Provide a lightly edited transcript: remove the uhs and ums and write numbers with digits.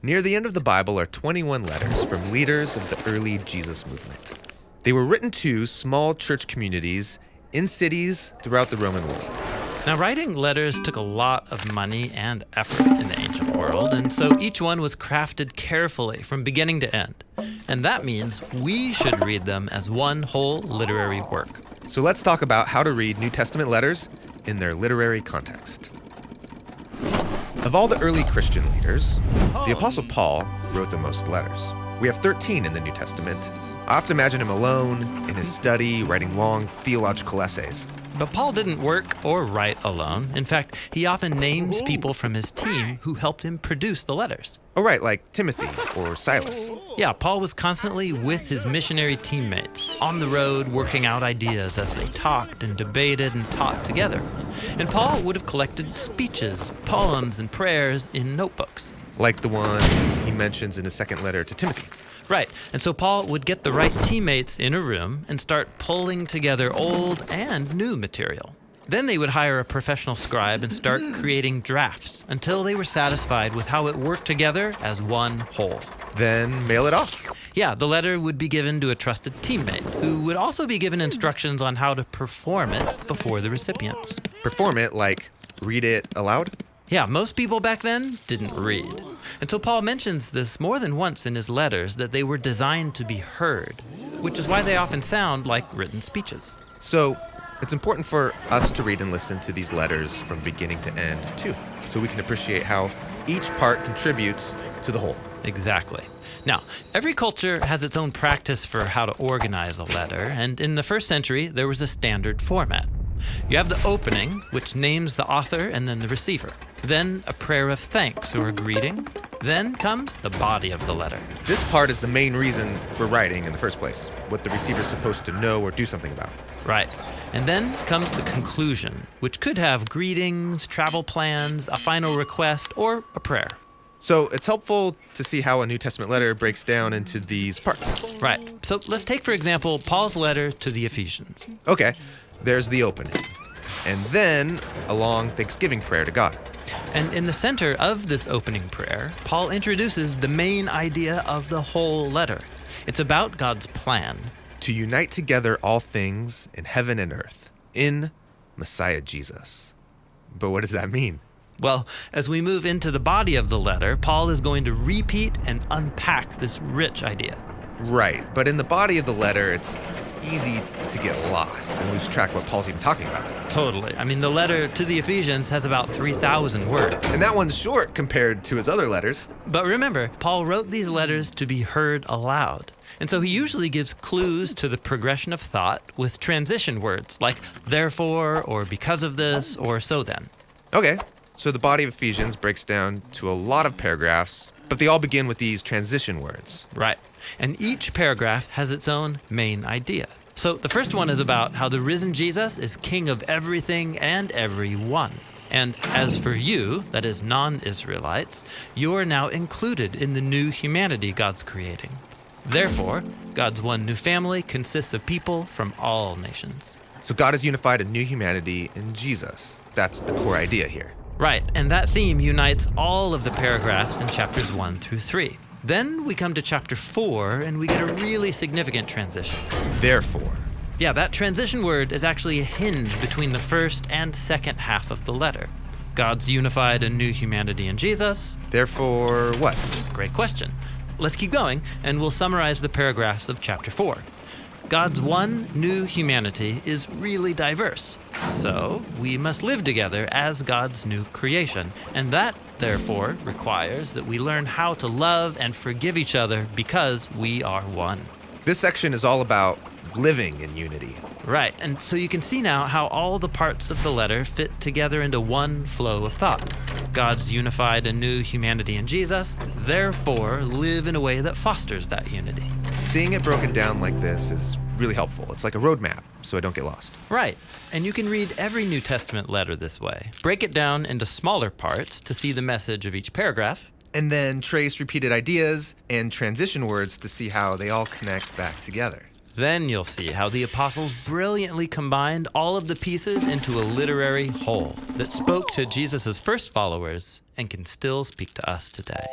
Near the end of the Bible are 21 letters from leaders of the early Jesus movement. They were written to small church communities in cities throughout the Roman world. Now, writing letters took a lot of money and effort in the ancient world, and so each one was crafted carefully from beginning to end. And that means we should read them as one whole literary work. So let's talk about how to read New Testament letters in their literary context. Of all the early Christian leaders, the Apostle Paul wrote the most letters. We have 13 in the New Testament. I often imagine him alone in his study, writing long theological essays. But Paul didn't work or write alone. In fact, he often names people from his team who helped him produce the letters. Oh, right, like Timothy or Silas. Yeah, Paul was constantly with his missionary teammates, on the road working out ideas as they talked and debated and taught together. And Paul would have collected speeches, poems, and prayers in notebooks. Like the ones he mentions in his second letter to Timothy. Right, and so Paul would get the right teammates in a room and start pulling together old and new material. Then they would hire a professional scribe and start creating drafts until they were satisfied with how it worked together as one whole. Then mail it off. Yeah, the letter would be given to a trusted teammate who would also be given instructions on how to perform it before the recipients. Perform it like read it aloud? Yeah, most people back then didn't read. And so Paul mentions this more than once in his letters, that they were designed to be heard, which is why they often sound like written speeches. So it's important for us to read and listen to these letters from beginning to end, too, so we can appreciate how each part contributes to the whole. Exactly. Now, every culture has its own practice for how to organize a letter, and in the first century, there was a standard format. You have the opening, which names the author and then the receiver. Then a prayer of thanks or a greeting. Then comes the body of the letter. This part is the main reason for writing in the first place, what the receiver's supposed to know or do something about. Right. And then comes the conclusion, which could have greetings, travel plans, a final request, or a prayer. So it's helpful to see how a New Testament letter breaks down into these parts. Right. So let's take, for example, Paul's letter to the Ephesians. Okay, there's the opening. And then a long thanksgiving prayer to God. And in the center of this opening prayer, Paul introduces the main idea of the whole letter. It's about God's plan. To unite together all things in heaven and earth, in Messiah Jesus. But what does that mean? Well, as we move into the body of the letter, Paul is going to repeat and unpack this rich idea. Right, but in the body of the letter, it's easy to get lost and lose track of what Paul's even talking about. Totally. I mean, the letter to the Ephesians has about 3,000 words. And that one's short compared to his other letters. But remember, Paul wrote these letters to be heard aloud. And so he usually gives clues to the progression of thought with transition words like therefore, or because of this, or so then. Okay, so the body of Ephesians breaks down to a lot of paragraphs, but they all begin with these transition words. Right. And each paragraph has its own main idea. So the first one is about how the risen Jesus is king of everything and everyone. And as for you, that is non-Israelites, you are now included in the new humanity God's creating. Therefore, God's one new family consists of people from all nations. So God has unified a new humanity in Jesus. That's the core idea here. Right, and that theme unites all of the paragraphs in chapters 1 through 3. Then we come to chapter 4, and we get a really significant transition. Therefore. Yeah, that transition word is actually a hinge between the first and second half of the letter. God's unified a new humanity in Jesus. Therefore what? Great question. Let's keep going, and we'll summarize the paragraphs of chapter 4. God's one new humanity is really diverse, so we must live together as God's new creation, and that, therefore, requires that we learn how to love and forgive each other because we are one. This section is all about living in unity. Right, and so you can see now how all the parts of the letter fit together into one flow of thought. God's unified a new humanity in Jesus, therefore live in a way that fosters that unity. Seeing it broken down like this is really helpful. It's like a roadmap, so I don't get lost. Right, and you can read every New Testament letter this way. Break it down into smaller parts to see the message of each paragraph. And then trace repeated ideas and transition words to see how they all connect back together. Then you'll see how the apostles brilliantly combined all of the pieces into a literary whole that spoke to Jesus' first followers and can still speak to us today.